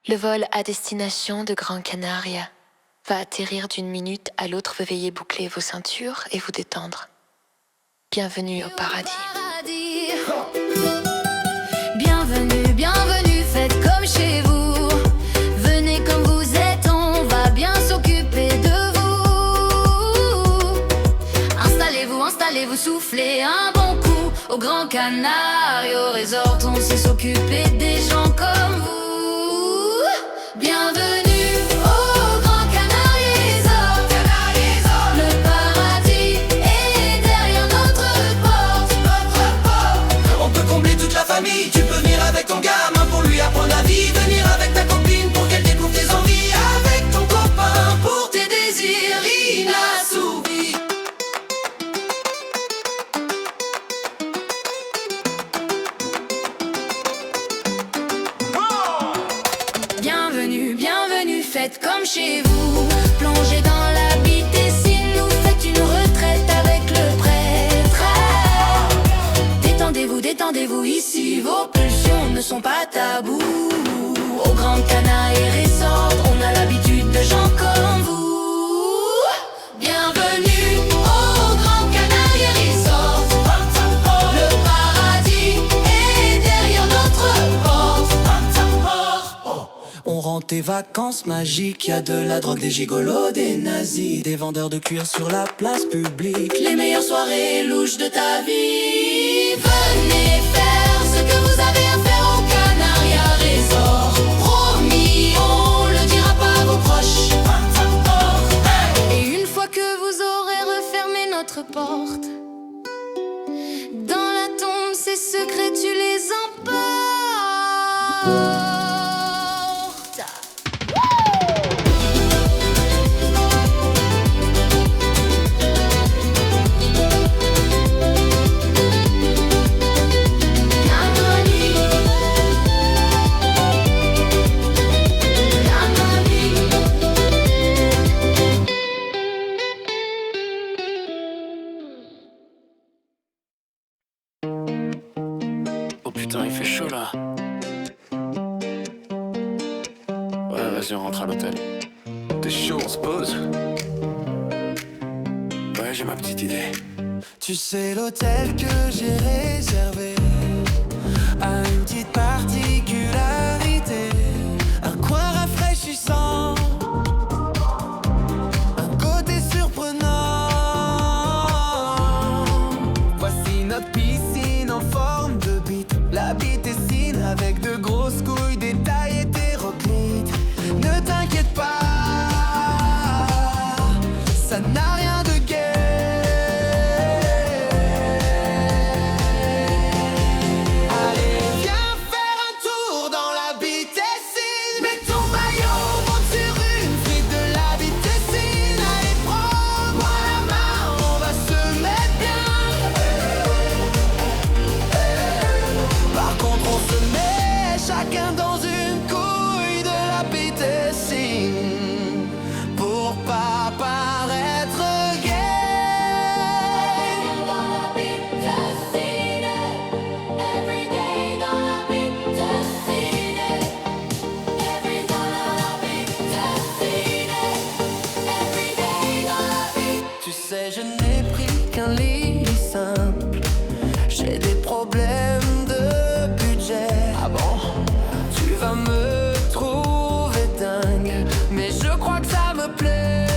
Le vol à destination de Gran Canaria va atterrir d'une minute à l'autre. Veuillez boucler vos ceintures et vous détendre. Bienvenue au paradis. Bienvenue, bienvenue, faites comme chez vous. Venez comme vous êtes, on va bien s'occuper de vous. Installez-vous, installez-vous, soufflez un bon coup. Au Gran Canaria Resort, on sait s'occuper des gens comme vous. Bienvenue au Gran Canaria Resort. Le paradis est derrière notre porte. On peut combler toute la famille. Tu peux venir avec ton gamin pour lui apprendre la vie. Venir avec ta copine pour qu'elle découvre tes envies. Avec ton copain pour tes désirs inassouvis. Bienvenue, bienvenue, faites comme chez vous. Plongez dans la piscine, nous faites une retraite avec le prêtre. Détendez-vous, détendez-vous, ici vos pulsions ne sont pas tabous. Au Gran Canaria Resort, on a l'habitude de gens comme vous. Bienvenue au Gran Canaria Resort. Le paradis est derrière notre porte. On rend tes vacances magiques. Y'a de la drogue, des gigolos, des nazis, des vendeurs de cuir sur la place publique. Les meilleures soirées louches de ta vie. Venez faire ce que vous avez à faire au Canaria Resort. Promis, on le dira pas à vos proches. Et une fois que vous aurez refermé notre porte, dans la tombe, ces secrets, tu les emportes. Oh putain, il fait chaud là. Ouais, vas-y, on rentre à l'hôtel. T'es chaud, on se pose? Ouais, j'ai ma petite idée. Tu sais l'hôtel que j'ai réservé a une petite particularité. Un coin rafraîchissant, un côté surprenant. Voici notre piscine en forme de bite. La piscine avec de grosses couilles, des tailles hétéroclites. Ne t'inquiète pas, ça n'a rien de gay. Allez, viens faire un tour dans la piscine. Mets ton maillot, monte sur une frite de la piscine. Allez, prends-moi la main, on va se mettre bien. Par contre, on se met chacun dans une couille de la piscine pour pas paraître gay. Tu sais, je n'ai pris qu'un lit simple. J'ai des problèmes de budget. Ah bon? Tu vas me trouver dingue, mais je crois que ça me plaît.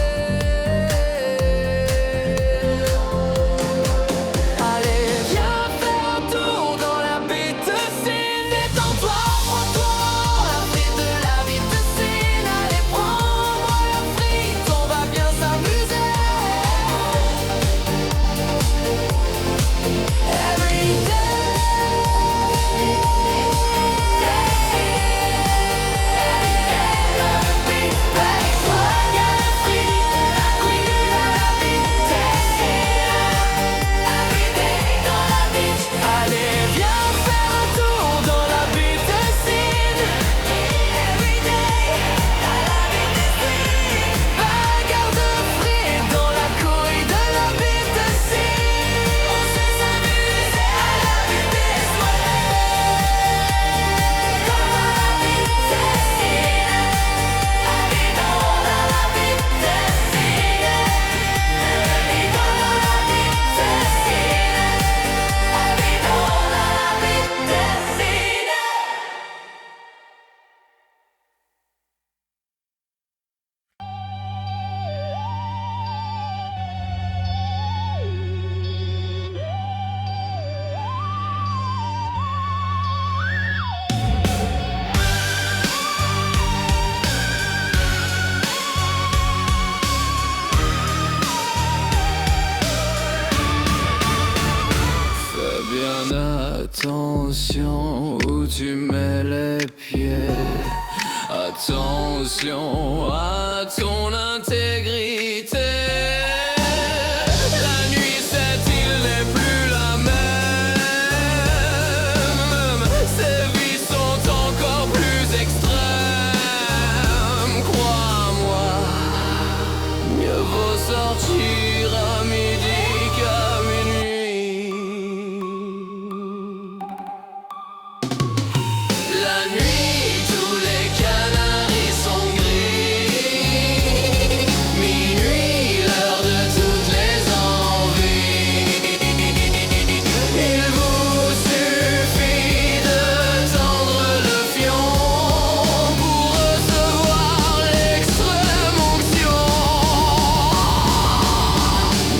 Allez, viens faire un tour dans la piscine. Détends-toi, prends-toi la frite de la piscine. Allez, prends-moi la frite, on va bien s'amuser. Attention où tu mets les pieds. Attention à ton intégrité. La nuit, cette île n'est plus la même. Ces vies sont encore plus extrêmes. Crois-moi, mieux vaut sortir à midi qu'à minuit. La nuit, tous les canaris sont gris. Minuit, l'heure de toutes les envies. Il vous suffit de tendre le fion pour recevoir l'extrême onction.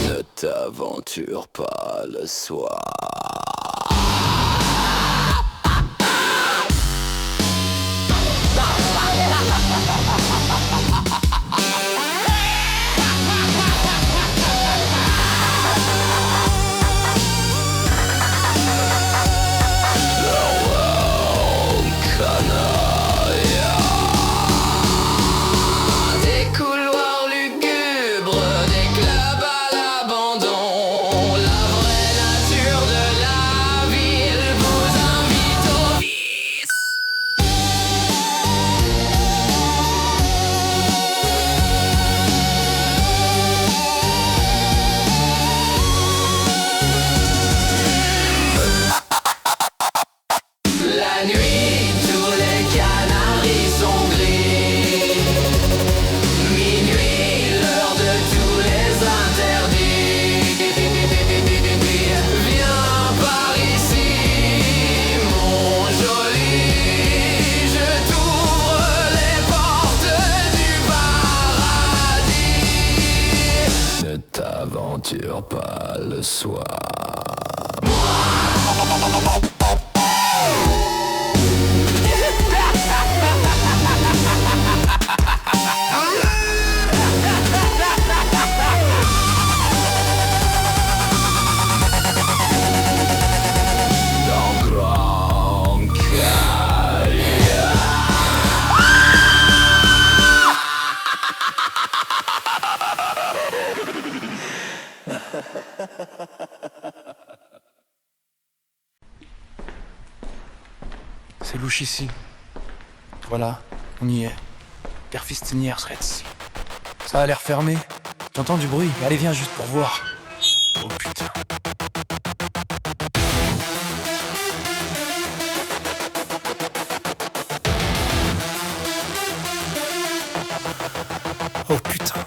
Ne t'aventure pas le soir. Des couloirs lugubres, des clubs à l'abandon. La vraie nature de la ville vous invite au vice. La nuit, tous les canaris sont gris. Minuit, l'heure de tous les interdits. Viens par ici, mon joli. Je t'ouvre les portes du paradis. Ne t'aventure pas le soir. Dans Grand Canaria. C'est louche ici. Voilà, on y est. Père Fistinière serait ici. Ça a l'air fermé. J'entends du bruit. Allez, viens juste pour voir. Oh putain. Oh putain.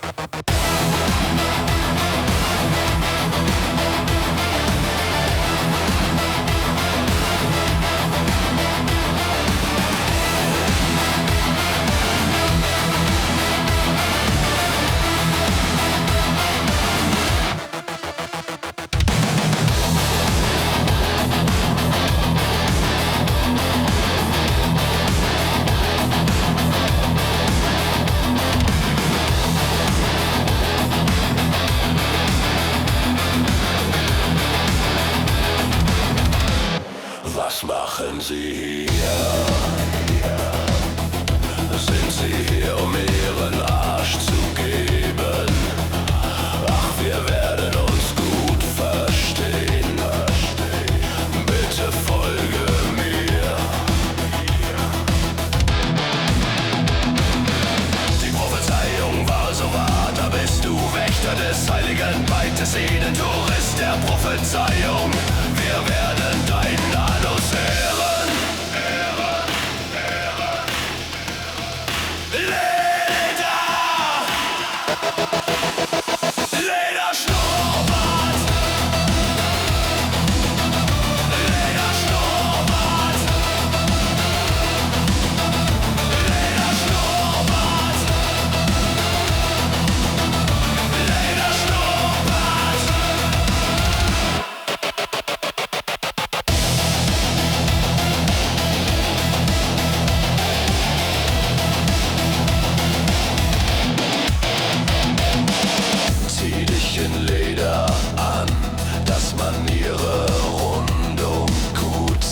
Was machen Sie hier? Sind Sie hier, um Ihren Arsch zu geben? Ach, wir werden uns gut verstehen. Bitte folge mir. Die Prophezeiung war so wahr, da bist du Wächter des heiligen Beites, Tourist der Prophezeiung. Wir werden deinen Anus ehren. Leder! Lederschnurrbart! Lederschnurrbart! Lederschnurrbart! Lederschnurrbart! Zieh dich in Leder an, dass man ihre Rundung gut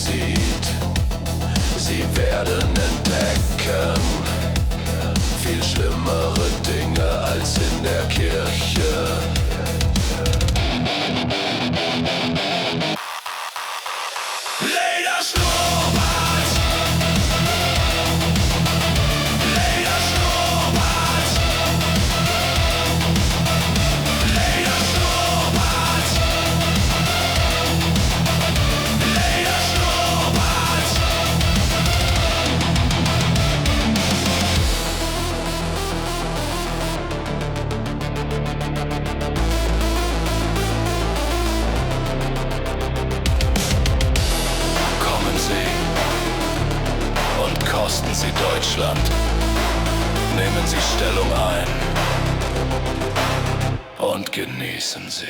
genießen Sie.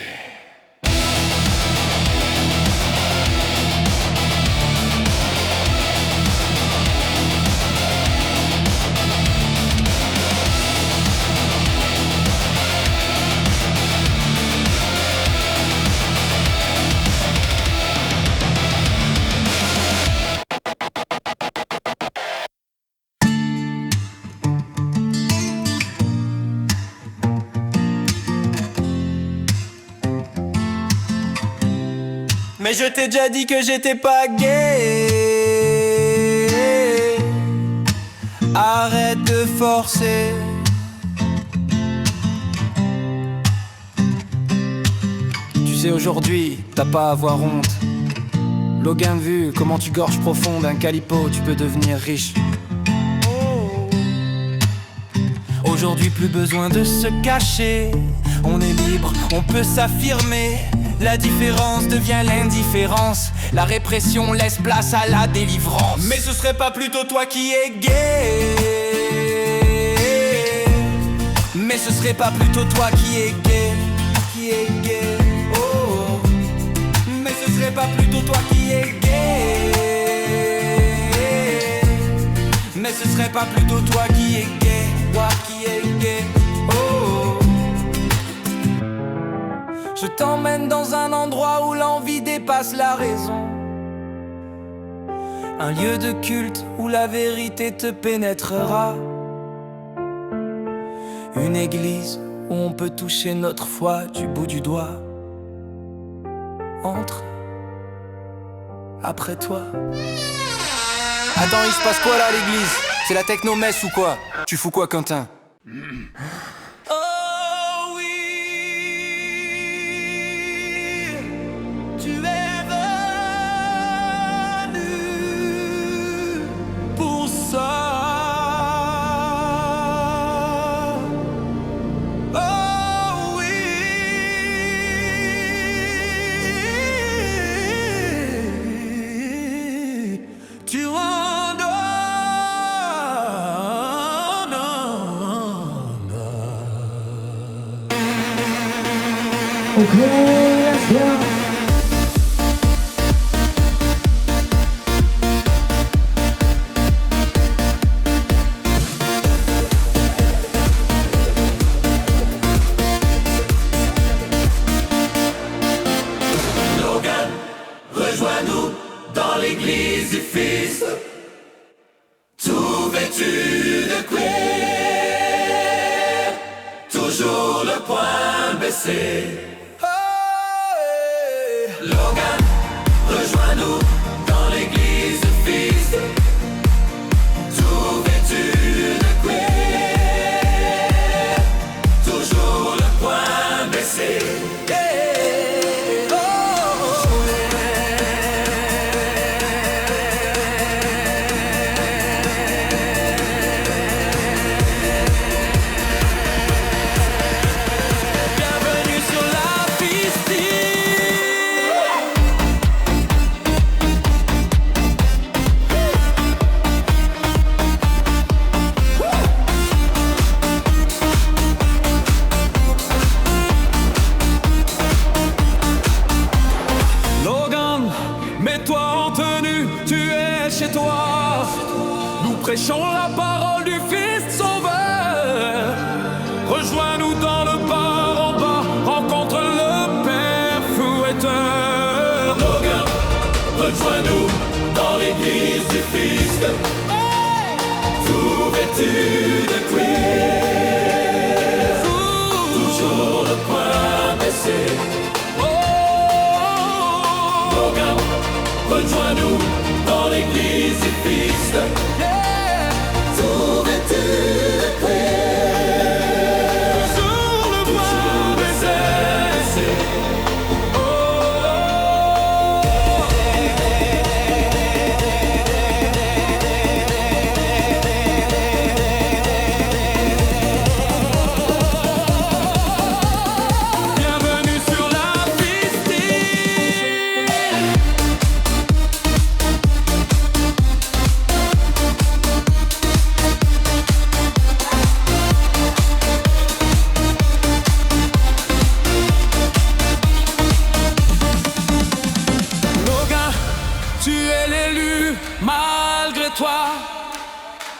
Mais je t'ai déjà dit que j'étais pas gay. Arrête de forcer. Tu sais aujourd'hui, t'as pas à avoir honte. Logan vu comment tu gorges profond d'un calipo, tu peux devenir riche. Aujourd'hui plus besoin de se cacher. On est libre, on peut s'affirmer. La différence devient l'indifférence. La répression laisse place à la délivrance. Mais ce serait pas plutôt toi qui es gay? Mais ce serait pas plutôt toi qui es gay? Qui est gay? Oh. Mais ce serait pas plutôt toi qui es gay? Mais ce serait pas plutôt toi qui es gay? Toi qui es gay? Oh. Je t'emmène dans un endroit où l'envie dépasse la raison. Un lieu de culte où la vérité te pénétrera. Une église où on peut toucher notre foi du bout du doigt. Entre. Après toi. Attends, il se passe quoi là à l'église? C'est la techno-messe ou quoi? Tu fous quoi, Quentin? Oh oui, tu es venu pour ça. Oh oui, tu Logan, rejoins-nous dans l'église du Fils. Tout vêtu de cuir, toujours le poing baissé. Logan, rejoins-nous dans l'église du Fils. Tout vêtu de cuir, toujours le poing baissé. Bienvenue sur la piste. Logan, mets-toi en tenue, tu es chez toi. Nous prêchons la parole du Fils sauveur. Rejoins-nous dans le bar en bas, rencontre le Père fouetteur. Logan, rejoins-nous dans l'église du Fils. Tout vêtu de cuir, toujours le poing baissé. Logan, rejoins-nous dans l'église du Fils. Tout vêtu de cuir, toujours le poing baissé. Bienvenue sur la piste.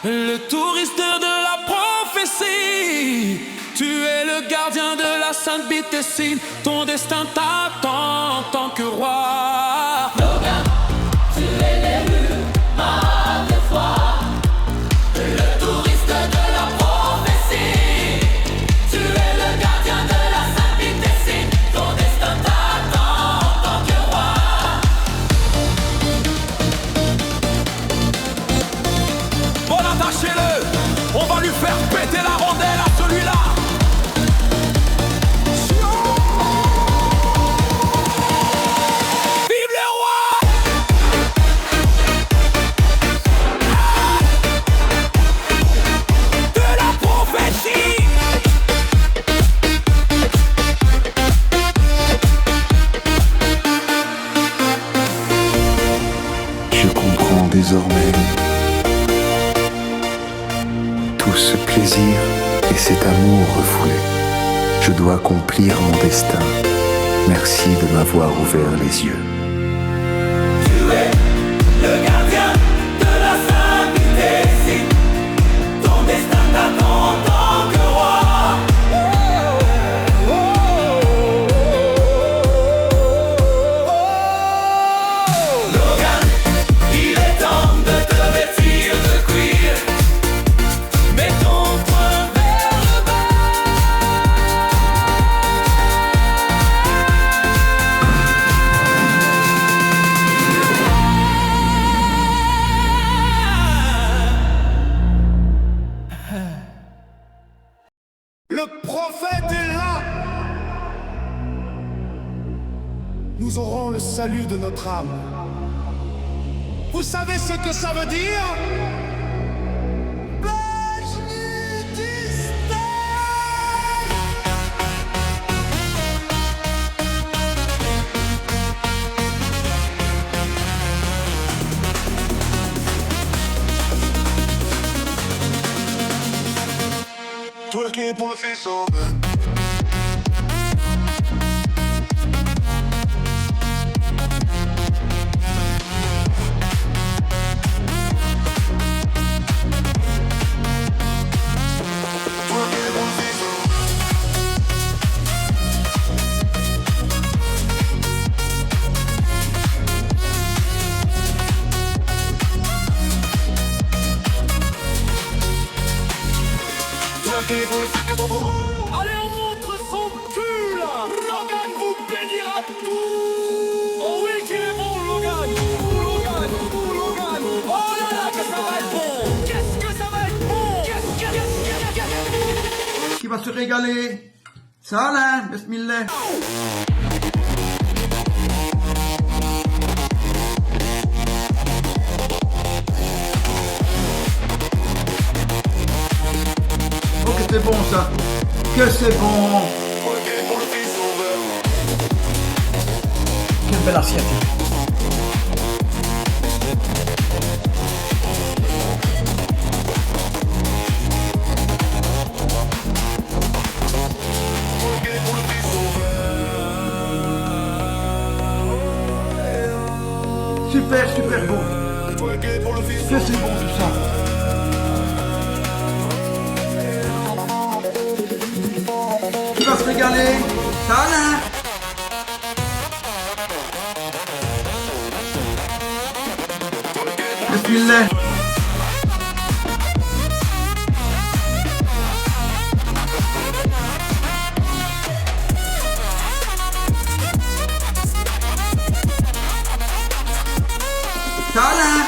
le touriste de la prophétie. Tu es le gardien de la sainte Bétessine. Ton destin t'attend en tant que roi. Logan, tu es l'élu, ma foi. Le touriste de la prophétie. Tu es le gardien de la sainte Bétessine. Ton destin t'attend en tant que roi. Bon, attachez-le, on va lui faire péter la rondelle à celui-là. Vive le roi! De la prophétie! Je comprends désormais tout ce plaisir et cet amour refoulé. Je dois accomplir mon destin. Merci de m'avoir ouvert les yeux. Tu es le gardien de la sainte Bétessine. Ton destin t'attend en tant que roi. Logan, il est temps de te vêtir de cuir. Mets ton poing vers le bas. Le prophète est là. Nous aurons le salut de notre âme. Vous savez ce que ça veut dire? Twerking pour le fils sauveur. Twerking pour le fils sauveur. Twerking pour le fils sauveur. Allez, on montre son cul là. Logan vous bénira tout. Oh oui, qu'il est bon, Logan. Logan, Logan. Oh là là, que ça va être bon. Qu'est-ce que ça va être bon. Qui va se régaler? Ça, Alain, bismillah. Oh, que c'est bon ça. Que c'est bon. Twerking pour le fils sauveur. Quelle belle assiette. Twerking pour le fils sauveur. Super, super bon. Twerking pour le fils Que sauveur. c'est bon tout ça. Qui va se régaler? Ça, Alain. Bismillah. Ça, Alain.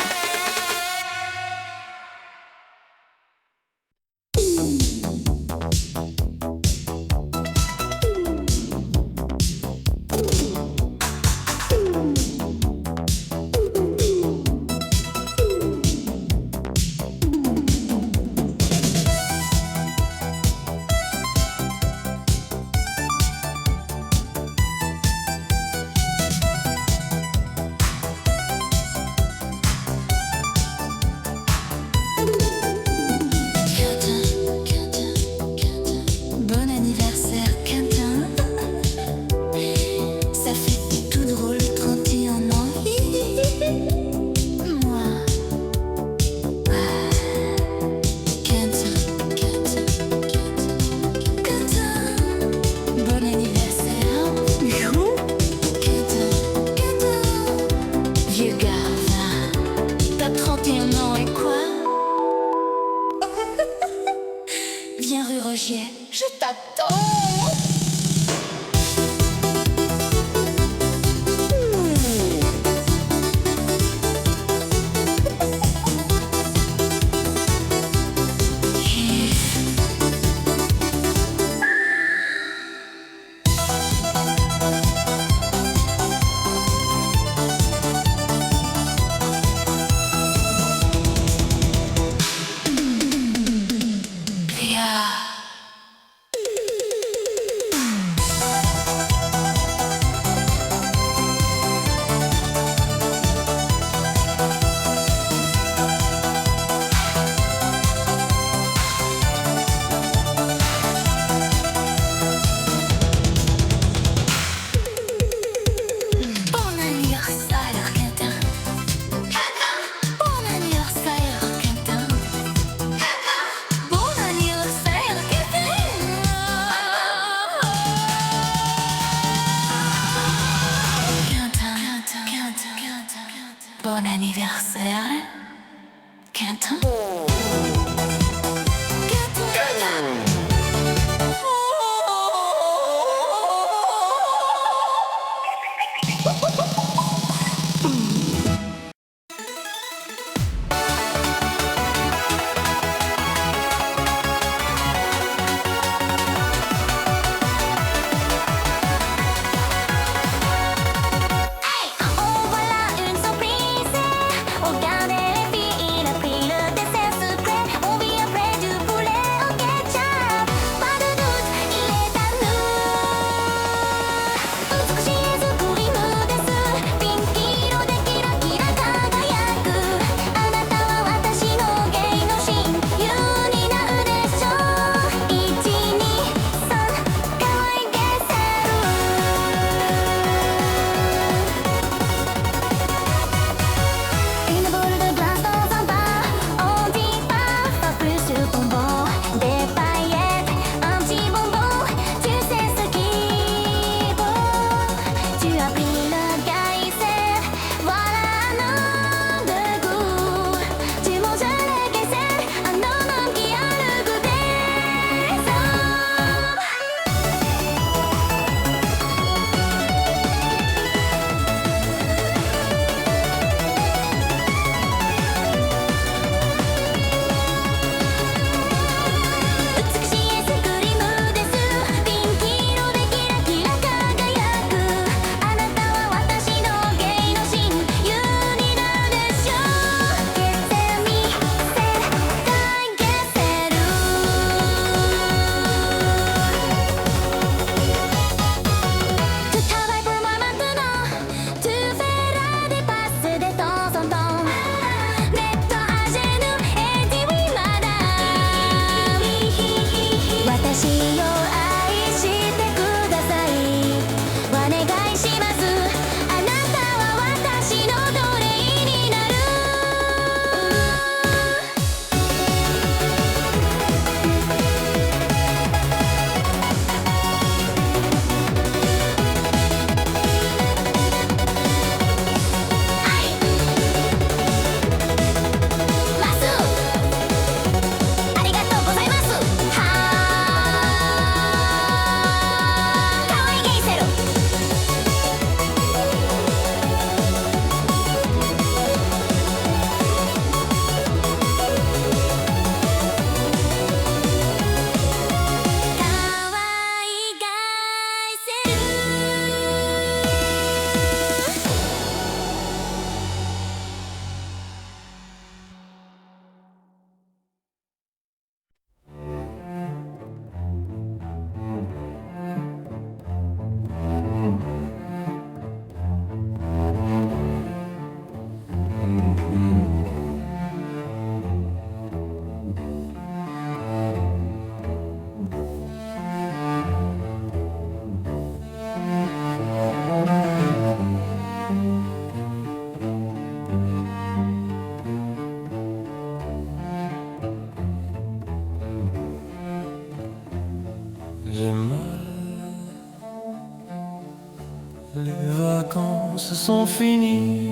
sont finis.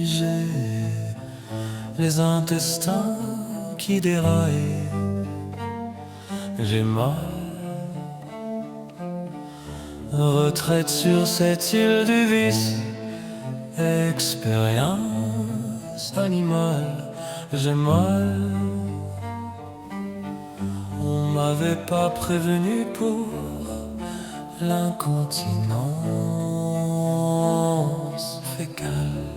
J'ai les intestins qui déraillent. J'ai mal. Retraite sur cette île du vice. Expérience animale. J'ai mal. On m'avait pas prévenu pour l'incontinence fécale.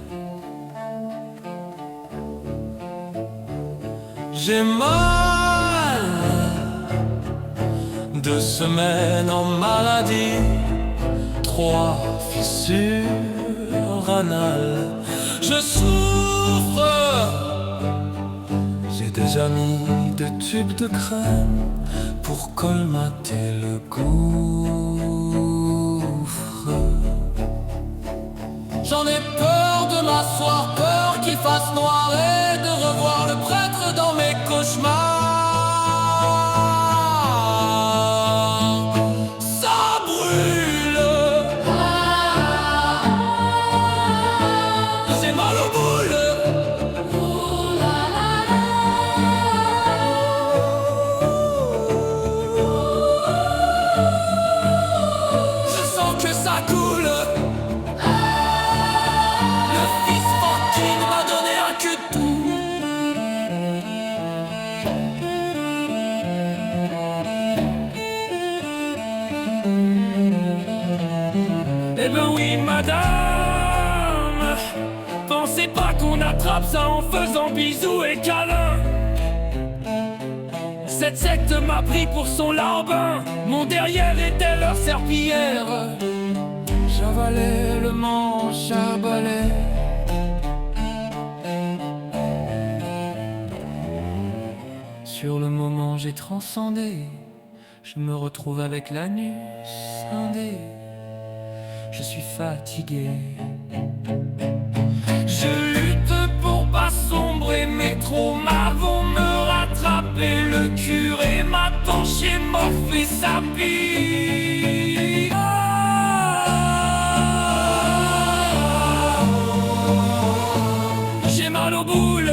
J'ai mal. 2 semaines en maladie, 3 fissures anales. Je souffre. J'ai déjà mis 2 tubes de crème pour colmater le gouffre. J'en ai peur de m'asseoir, peur qu'il fasse noir et de revoir le prêtre dans mes cauchemars. Ça brûle. J'ai mal aux boules. ça coule. Le fils fortune m'a donné un cul de tout. Eh ben oui madame, pensez pas qu'on attrape ça en faisant bisous et câlins. Cette secte m'a pris pour son larbin, mon derrière était leur serpillière. J'avalais le manche à balai. Sur le moment j'ai transcendé, je me retrouve avec l'anus scindé. Je suis fatigué. Je lutte pour pas sombrer, mes traumas vont me rattraper. Le curé m'a penché, morphé sa bille. J'ai mal aux boules.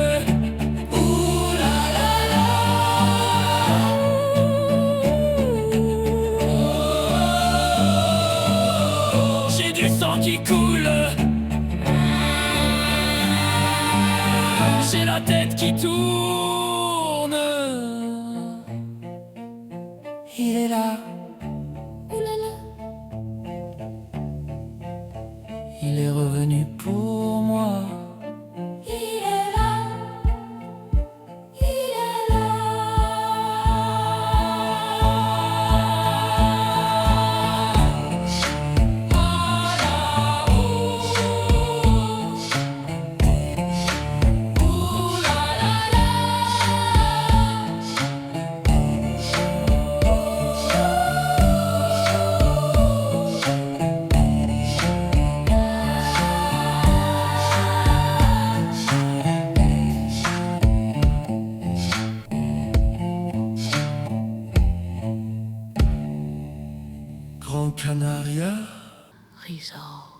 Ouh là là là. J'ai du sang qui coule. J'ai la tête qui tourne. Il est là. Ouh là là. Il est revenu pour moi. Il est là. Il est là. Grand Canaria. Resort.